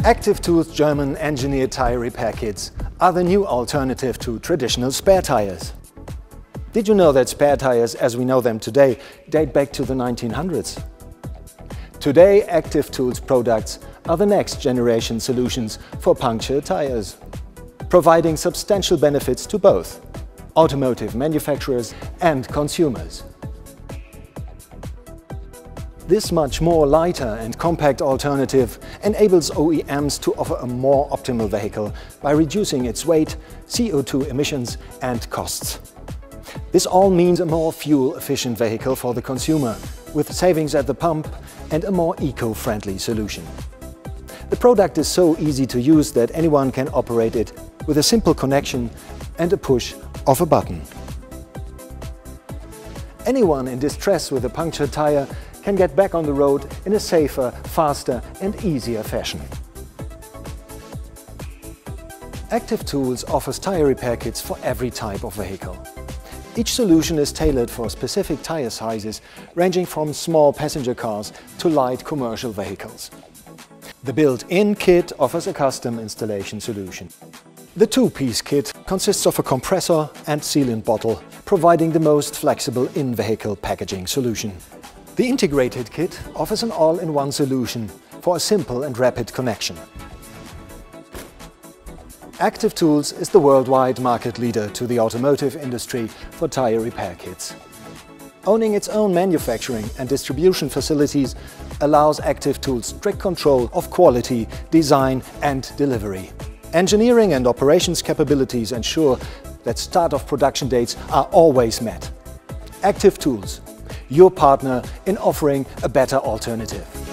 Active Tools German engineered tire repair kits are the new alternative to traditional spare tires. Did you know that spare tires, as we know them today, date back to the 1900s? Today, Active Tools products are the next generation solutions for punctured tires, providing substantial benefits to both automotive manufacturers and consumers. This much more lighter and compact alternative enables OEMs to offer a more optimal vehicle by reducing its weight, CO2 emissions and costs. This all means a more fuel-efficient vehicle for the consumer, with savings at the pump and a more eco-friendly solution. The product is so easy to use that anyone can operate it with a simple connection and a push of a button. Anyone in distress with a punctured tire can get back on the road in a safer, faster and easier fashion. Active Tools offers tire repair kits for every type of vehicle. Each solution is tailored for specific tire sizes, ranging from small passenger cars to light commercial vehicles. The built-in kit offers a custom installation solution. The two-piece kit consists of a compressor and sealant bottle, providing the most flexible in-vehicle packaging solution. The integrated kit offers an all-in-one solution for a simple and rapid connection. Active Tools is the worldwide market leader to the automotive industry for tire repair kits. Owning its own manufacturing and distribution facilities allows Active Tools strict control of quality, design and delivery. Engineering and operations capabilities ensure that start-of production dates are always met. Active Tools, your partner in offering a better alternative.